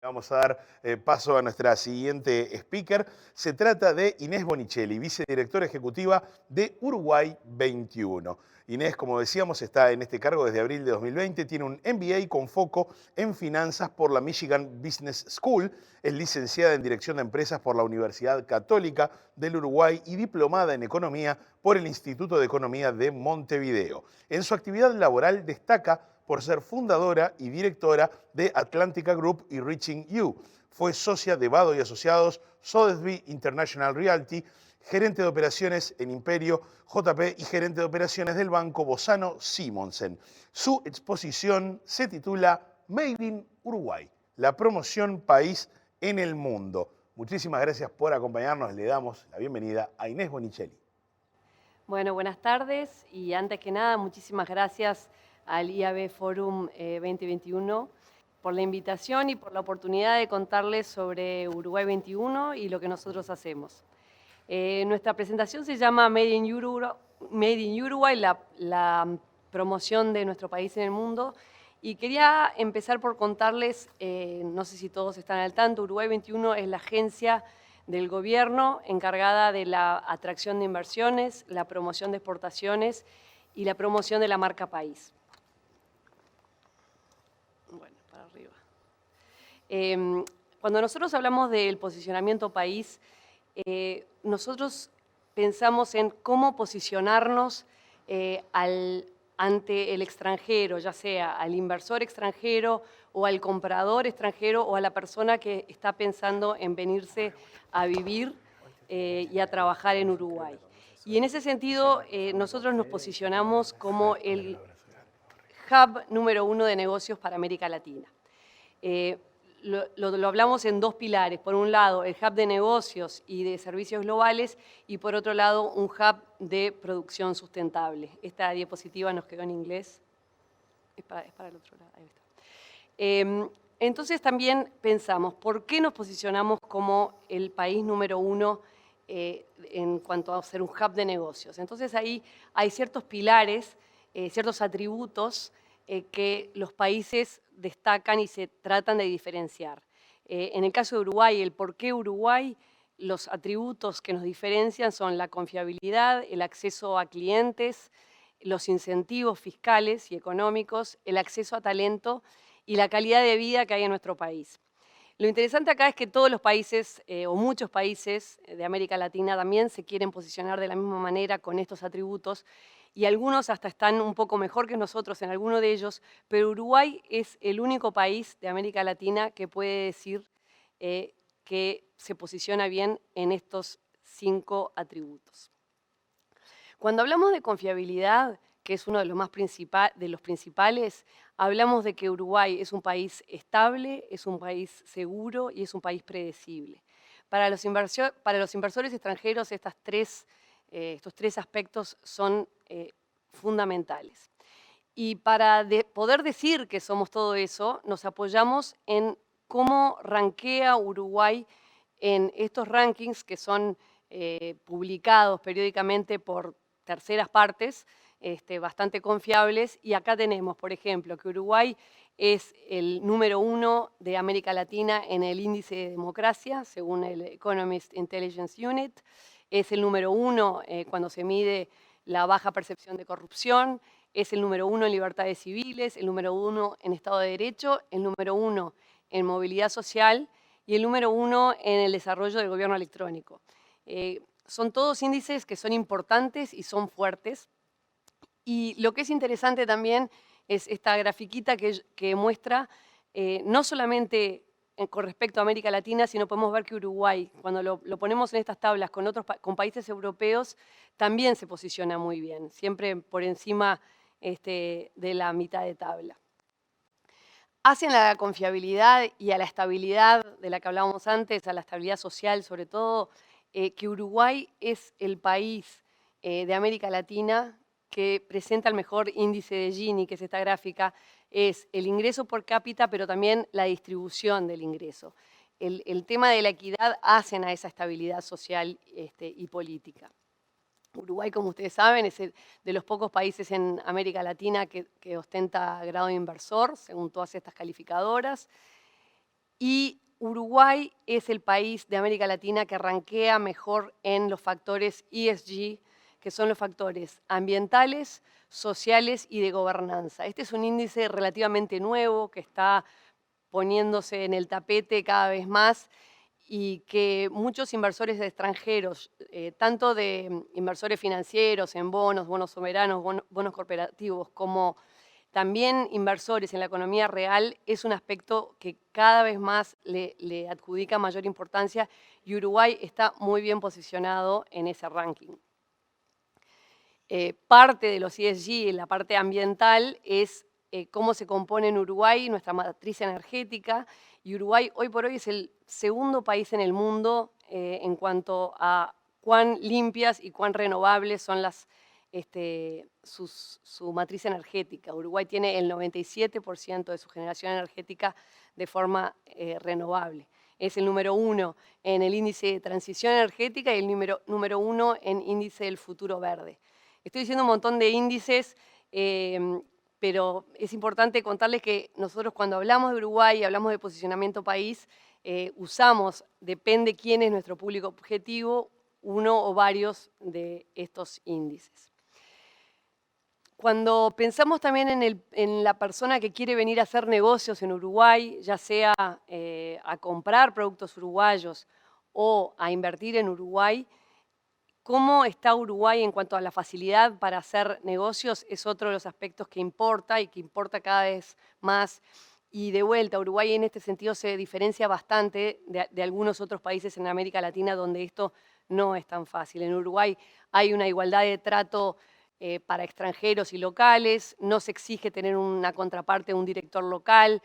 Vamos a dar paso a nuestra siguiente speaker. Se trata de Inés Bonicelli, vicedirectora ejecutiva de Uruguay 21. Inés, como decíamos, está en este cargo desde abril de 2020. Tiene un MBA con foco en finanzas por la Michigan Business School. Es licenciada en Dirección de Empresas por la Universidad Católica del Uruguay y diplomada en Economía por el Instituto de Economía de Montevideo. En su actividad laboral destaca por ser fundadora y directora de Atlantica Group y Reaching You. Fue socia de Vado y Asociados, Sotheby's International Realty, gerente de operaciones en Imperio JP y gerente de operaciones del Banco Bozano Simonsen. Su exposición se titula Made in Uruguay, la promoción país en el mundo. Muchísimas gracias por acompañarnos. Le damos la bienvenida a Inés Bonicelli. Bueno, buenas tardes y antes que nada, muchísimas gracias al IAB Forum 2021 por la invitación y por la oportunidad de contarles sobre Uruguay 21 y lo que nosotros hacemos. Nuestra presentación se llama Made in Uruguay, la promoción de nuestro país en el mundo. Y quería empezar por contarles, no sé si todos están al tanto, Uruguay 21 es la agencia del gobierno encargada de la atracción de inversiones, la promoción de exportaciones y la promoción de la marca país. Bueno, para arriba. Cuando nosotros hablamos del posicionamiento país, nosotros pensamos en cómo posicionarnos ante el extranjero, ya sea al inversor extranjero o al comprador extranjero o a la persona que está pensando en venirse a vivir y a trabajar en Uruguay. Y en ese sentido, nosotros nos posicionamos como el hub número 1 de negocios para América Latina. Lo hablamos en dos pilares. Por un lado, el hub de negocios y de servicios globales y por otro lado, un hub de producción sustentable. Esta diapositiva nos quedó en inglés. Es para el otro lado. Ahí está. Entonces también pensamos, ¿por qué nos posicionamos como el país número 1 en cuanto a ser un hub de negocios? Entonces ahí hay ciertos pilares, ciertos atributos que los países destacan y se tratan de diferenciar. En el caso de Uruguay, el por qué Uruguay, los atributos que nos diferencian son la confiabilidad, el acceso a clientes, los incentivos fiscales y económicos, el acceso a talento y la calidad de vida que hay en nuestro país. Lo interesante acá es que todos los países, o muchos países de América Latina también se quieren posicionar de la misma manera con estos atributos, y algunos hasta están un poco mejor que nosotros en alguno de ellos, pero Uruguay es el único país de América Latina que puede decir que se posiciona bien en estos 5 atributos. Cuando hablamos de confiabilidad, que es uno de los principales, hablamos de que Uruguay es un país estable, es un país seguro y es un país predecible. Para los inversores extranjeros, estos tres aspectos son fundamentales. Y para poder decir que somos todo eso, nos apoyamos en cómo rankea Uruguay en estos rankings que son publicados periódicamente por terceras partes, bastante confiables. Y acá tenemos, por ejemplo, que Uruguay es el número 1 de América Latina en el índice de democracia, según el Economist Intelligence Unit. Es el número 1 cuando se mide la baja percepción de corrupción, es el número 1 en libertades civiles, el número 1 en Estado de Derecho, el número 1 en movilidad social y el número 1 en el desarrollo del gobierno electrónico. Son todos índices que son importantes y son fuertes. Y lo que es interesante también es esta grafiquita que muestra no solamente con respecto a América Latina, sino podemos ver que Uruguay, cuando lo ponemos en estas tablas con países europeos, también se posiciona muy bien, siempre por encima de la mitad de tabla. Hacen a la confiabilidad y a la estabilidad de la que hablábamos antes, a la estabilidad social sobre todo, que Uruguay es el país de América Latina que presenta el mejor índice de Gini, que es esta gráfica, es el ingreso por cápita, pero también la distribución del ingreso. El tema de la equidad hacen a esa estabilidad social y política. Uruguay, como ustedes saben, es de los pocos países en América Latina que ostenta grado de inversor, según todas estas calificadoras. Y Uruguay es el país de América Latina que rankea mejor en los factores ESG, que son los factores ambientales, sociales y de gobernanza. Este es un índice relativamente nuevo que está poniéndose en el tapete cada vez más y que muchos inversores extranjeros, tanto de inversores financieros en bonos, bonos soberanos, bonos corporativos, como también inversores en la economía real, es un aspecto que cada vez más le adjudica mayor importancia y Uruguay está muy bien posicionado en ese ranking. Parte de los ESG, la parte ambiental, es cómo se compone en Uruguay nuestra matriz energética, y Uruguay hoy por hoy es el segundo país en el mundo en cuanto a cuán limpias y cuán renovables son su matriz energética. Uruguay tiene el 97% de su generación energética de forma renovable. Es el número 1 en el índice de transición energética y el número 1 en índice del futuro verde. Estoy diciendo un montón de índices, pero es importante contarles que nosotros cuando hablamos de Uruguay y hablamos de posicionamiento país, usamos, depende quién es nuestro público objetivo, uno o varios de estos índices. Cuando pensamos también en la persona que quiere venir a hacer negocios en Uruguay, ya sea a comprar productos uruguayos o a invertir en Uruguay, cómo está Uruguay en cuanto a la facilidad para hacer negocios es otro de los aspectos que importa y que importa cada vez más. Y de vuelta, Uruguay en este sentido se diferencia bastante de algunos otros países en América Latina donde esto no es tan fácil. En Uruguay hay una igualdad de trato para extranjeros y locales, no se exige tener una contraparte, un director local,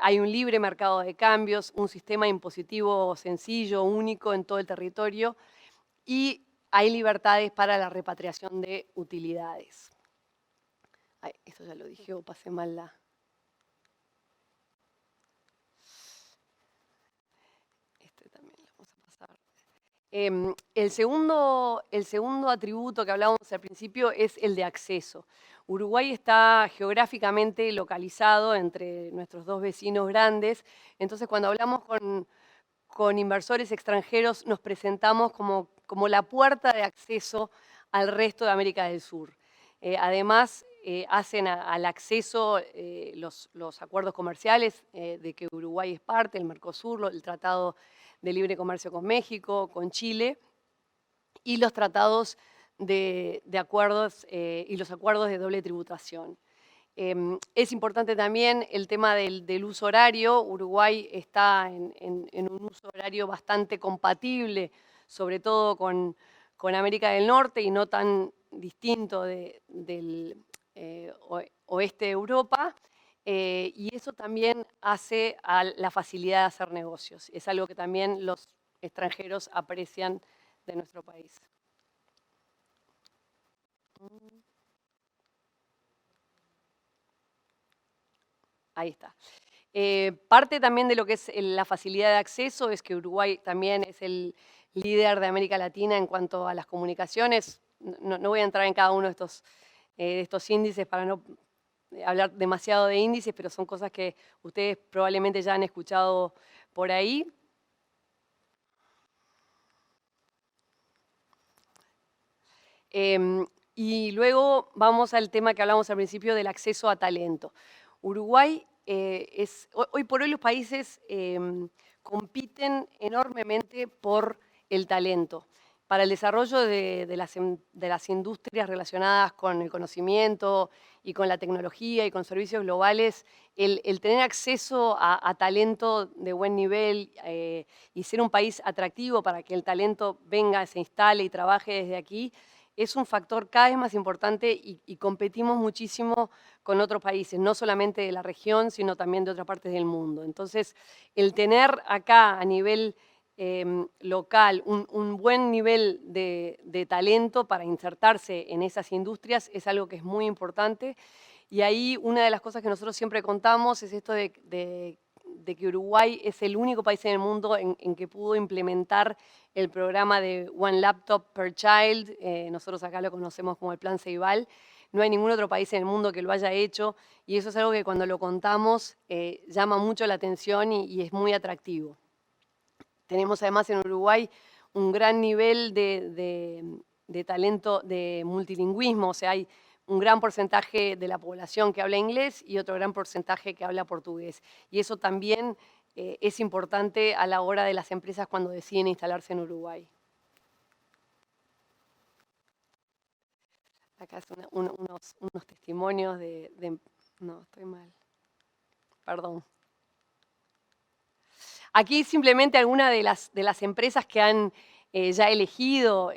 hay un libre mercado de cambios, un sistema impositivo sencillo, único en todo el territorio, y hay libertades para la repatriación de utilidades. Ay, esto ya lo dije o pasé mal la... Este también lo vamos a pasar. El segundo atributo que hablábamos al principio es el de acceso. Uruguay está geográficamente localizado entre nuestros dos vecinos grandes, entonces cuando hablamos con inversores extranjeros nos presentamos como la puerta de acceso al resto de América del Sur. Además, hacen al acceso los acuerdos comerciales de que Uruguay es parte, el Mercosur, el Tratado de Libre Comercio con México, con Chile, y los tratados de acuerdos y los acuerdos de doble tributación. Es importante también el tema del uso horario. Uruguay está en un uso horario bastante compatible, sobre todo con América del Norte y no tan distinto del oeste de Europa. Y eso también hace a la facilidad de hacer negocios. Es algo que también los extranjeros aprecian de nuestro país. Ahí está. Parte también de lo que es la facilidad de acceso es que Uruguay también es el líder de América Latina en cuanto a las comunicaciones. No voy a entrar en cada uno de estos índices para no hablar demasiado de índices, pero son cosas que ustedes probablemente ya han escuchado por ahí. Y luego vamos al tema que hablamos al principio del acceso a talento. Uruguay hoy por hoy los países compiten enormemente por el talento. Para el desarrollo de las industrias relacionadas con el conocimiento y con la tecnología y con servicios globales, el tener acceso a talento de buen nivel y ser un país atractivo para que el talento venga, se instale y trabaje desde aquí, es un factor cada vez más importante y competimos muchísimo con otros países, no solamente de la región, sino también de otras partes del mundo. Entonces, el tener acá a nivel local un buen nivel de talento para insertarse en esas industrias es algo que es muy importante. Y ahí una de las cosas que nosotros siempre contamos es esto de que Uruguay es el único país en el mundo en que pudo implementar el programa de One Laptop per Child, nosotros acá lo conocemos como el Plan Ceibal, no hay ningún otro país en el mundo que lo haya hecho, y eso es algo que cuando lo contamos llama mucho la atención y es muy atractivo. Tenemos además en Uruguay un gran nivel de talento de multilingüismo, o sea, hay un gran porcentaje de la población que habla inglés y otro gran porcentaje que habla portugués. Y eso también es importante a la hora de las empresas cuando deciden instalarse en Uruguay. Acá es unos testimonios No, estoy mal. Perdón. Aquí simplemente algunas de las empresas que han ya elegido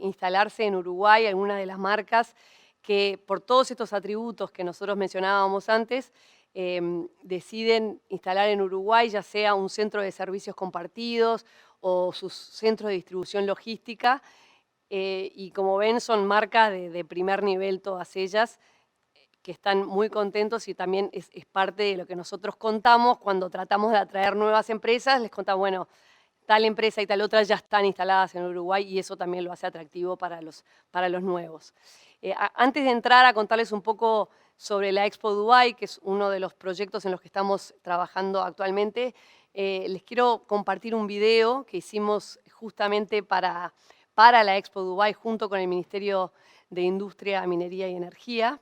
instalarse en Uruguay, algunas de las marcas que por todos estos atributos que nosotros mencionábamos antes, deciden instalar en Uruguay, ya sea un centro de servicios compartidos o sus centros de distribución logística, y como ven son marcas de primer nivel todas ellas, que están muy contentos y también es parte de lo que nosotros contamos cuando tratamos de atraer nuevas empresas. Les contamos, bueno, tal empresa y tal otra ya están instaladas en Uruguay y eso también lo hace atractivo para los nuevos. Antes de entrar a contarles un poco sobre la Expo Dubai, que es uno de los proyectos en los que estamos trabajando actualmente, les quiero compartir un video que hicimos justamente para la Expo Dubai junto con el Ministerio de Industria, Minería y Energía,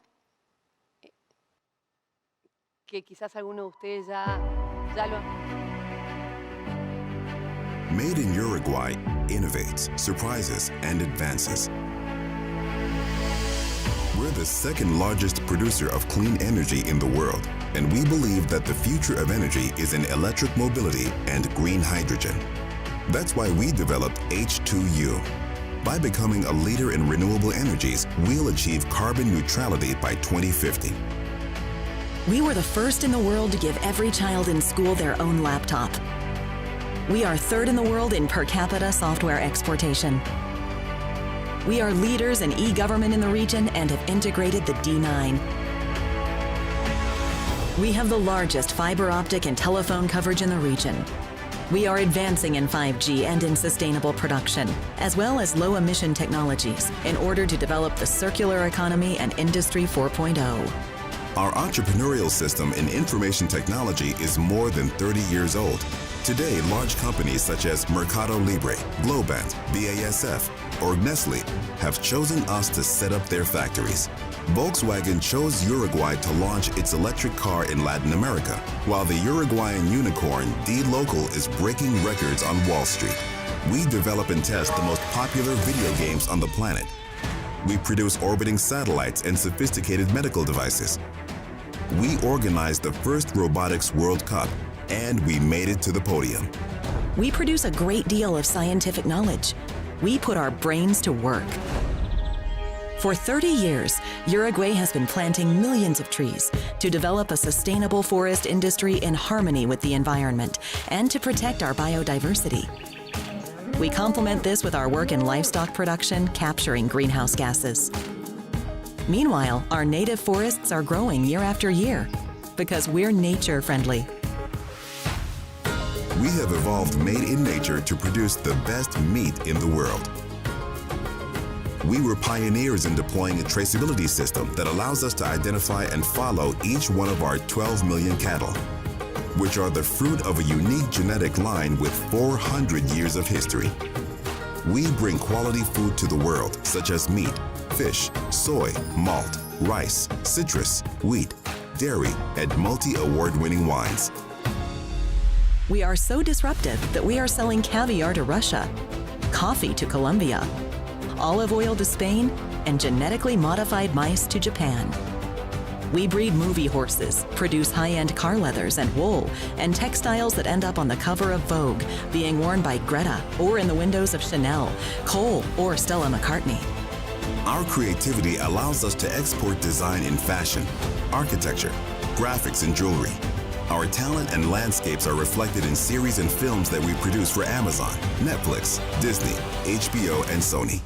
que quizás alguno de ustedes ya lo han... Made in Uruguay innovates, surprises, and advances. We're the second largest producer of clean energy in the world, and we believe that the future of energy is in electric mobility and green hydrogen. That's why we developed H2U. By becoming a leader in renewable energies, we'll achieve carbon neutrality by 2050. We were the first in the world to give every child in school their own laptop. We are third in the world in per capita software exportation. We are leaders in e-government in the region and have integrated the D9. We have the largest fiber optic and telephone coverage in the region. We are advancing in 5G and in sustainable production, as well as low-emission technologies in order to develop the circular economy and Industry 4.0. Our entrepreneurial system in information technology is more than 30 years old. Today, large companies such as Mercado Libre, Globant, BASF, or Nestle have chosen us to set up their factories. Volkswagen chose Uruguay to launch its electric car in Latin America, while the Uruguayan unicorn D-Local is breaking records on Wall Street. We develop and test the most popular video games on the planet. We produce orbiting satellites and sophisticated medical devices. We organized the first Robotics World Cup, and we made it to the podium. We produce a great deal of scientific knowledge. We put our brains to work. For 30 years, Uruguay has been planting millions of trees to develop a sustainable forest industry in harmony with the environment and to protect our biodiversity. We complement this with our work in livestock production, capturing greenhouse gases. Meanwhile, our native forests are growing year after year because we're nature-friendly. We have evolved made in nature to produce the best meat in the world. We were pioneers in deploying a traceability system that allows us to identify and follow each one of our 12 million cattle, which are the fruit of a unique genetic line with 400 years of history. We bring quality food to the world, such as meat, fish, soy, malt, rice, citrus, wheat, dairy, and multi-award-winning wines. We are so disruptive that we are selling caviar to Russia, coffee to Colombia, olive oil to Spain, and genetically modified mice to Japan. We breed movie horses, produce high-end car leathers and wool, and textiles that end up on the cover of Vogue, being worn by Greta or in the windows of Chanel, Cole, or Stella McCartney. Our creativity allows us to export design in fashion, architecture, graphics, and jewelry. Our talent and landscapes are reflected in series and films that we produce for Amazon, Netflix, Disney, HBO, and Sony.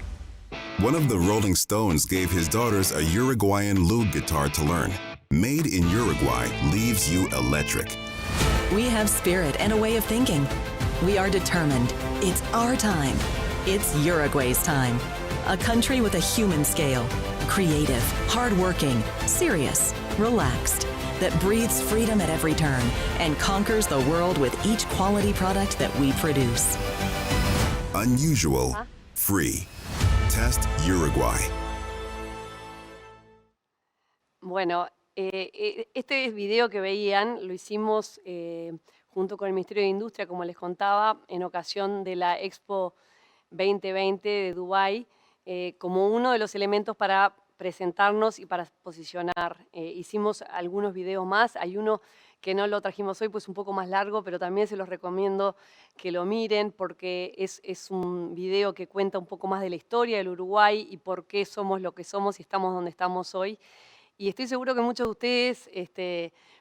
One of the Rolling Stones gave his daughters a Uruguayan lute guitar to learn. Made in Uruguay leaves you electric. We have spirit and a way of thinking. We are determined. It's our time. It's Uruguay's time. A country with a human scale. Creative, hardworking, serious, relaxed, that breathes freedom at every turn and conquers the world with each quality product that we produce. Unusual, free. Test Uruguay. Bueno, este video que veían lo hicimos junto con el Ministerio de Industria, como les contaba, en ocasión de la Expo 2020 de Dubái, como uno de los elementos para presentarnos y para posicionar. Hicimos algunos videos más, hay uno que no lo trajimos hoy, pues un poco más largo, pero también se los recomiendo que lo miren porque es un video que cuenta un poco más de la historia del Uruguay y por qué somos lo que somos y estamos donde estamos hoy. Y estoy seguro que muchos de ustedes,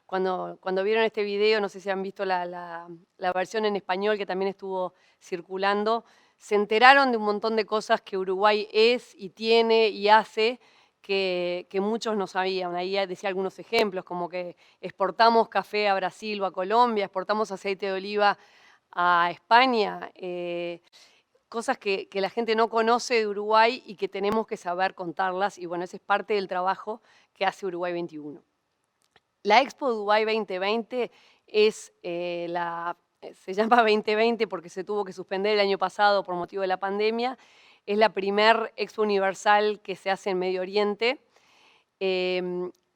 cuando vieron este video, no sé si han visto la versión en español que también estuvo circulando, se enteraron de un montón de cosas que Uruguay es y tiene y hace que muchos no sabían. Ahí decía algunos ejemplos, como que exportamos café a Brasil o a Colombia, exportamos aceite de oliva a España, cosas que la gente no conoce de Uruguay y que tenemos que saber contarlas, y bueno, ese es parte del trabajo que hace Uruguay 21. La Expo Dubái 2020 se llama 2020 porque se tuvo que suspender el año pasado por motivo de la pandemia. Es la primer Expo Universal que se hace en Medio Oriente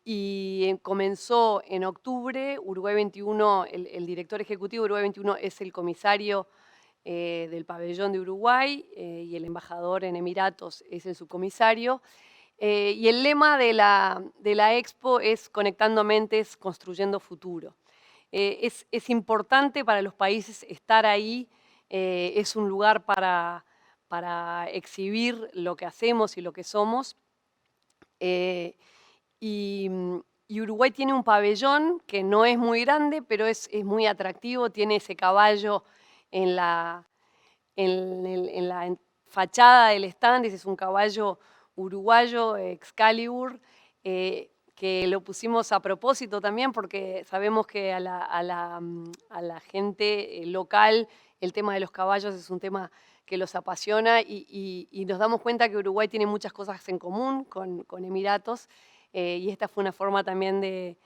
y comenzó en octubre. Uruguay 21, el director ejecutivo de Uruguay 21 es el comisario del pabellón de Uruguay y el embajador en Emiratos es el subcomisario. Y el lema de la Expo es Conectando Mentes, Construyendo Futuro. Es importante para los países estar ahí, es un lugar para exhibir lo que hacemos y lo que somos. Y Uruguay tiene un pabellón que no es muy grande, pero es muy atractivo, tiene ese caballo en la fachada del stand, ese es un caballo uruguayo, Excalibur, que lo pusimos a propósito también porque sabemos que a la gente local el tema de los caballos es un tema que los apasiona y nos damos cuenta que Uruguay tiene muchas cosas en común con Emiratos y esta fue una forma también de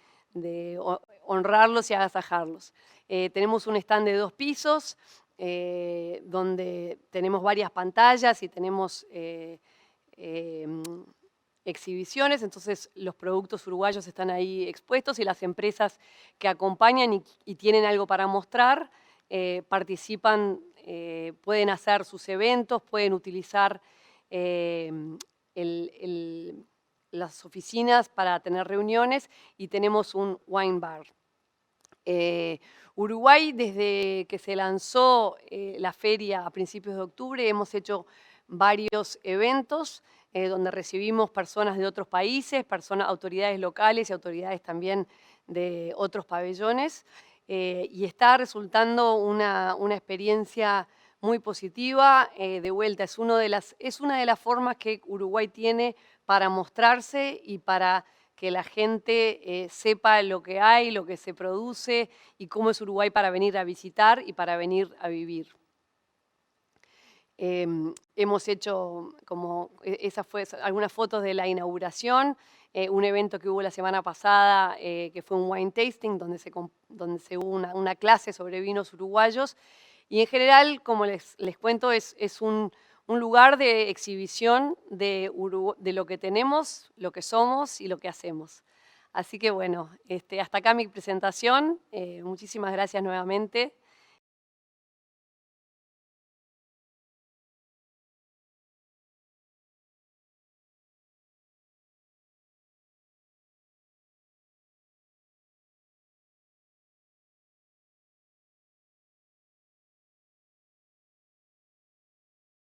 honrarlos y agasajarlos. Tenemos un stand de 2 pisos donde tenemos varias pantallas y tenemos exhibiciones, entonces los productos uruguayos están ahí expuestos y las empresas que acompañan y tienen algo para mostrar participan, pueden hacer sus eventos, pueden utilizar las oficinas para tener reuniones y tenemos un wine bar. Uruguay, desde que se lanzó la feria a principios de octubre, hemos hecho varios eventos donde recibimos personas de otros países, autoridades locales y autoridades también de otros pabellones, y está resultando una experiencia muy positiva. De vuelta, es una de las formas que Uruguay tiene para mostrarse y para que la gente sepa lo que hay, lo que se produce y cómo es Uruguay para venir a visitar y para venir a vivir. Hemos hecho, algunas fotos de la inauguración, un evento que hubo la semana pasada que fue un wine tasting donde se hubo una clase sobre vinos uruguayos y en general, como les cuento, es un lugar de exhibición de lo que tenemos, lo que somos y lo que hacemos. Así que bueno, hasta acá mi presentación. Muchísimas gracias nuevamente.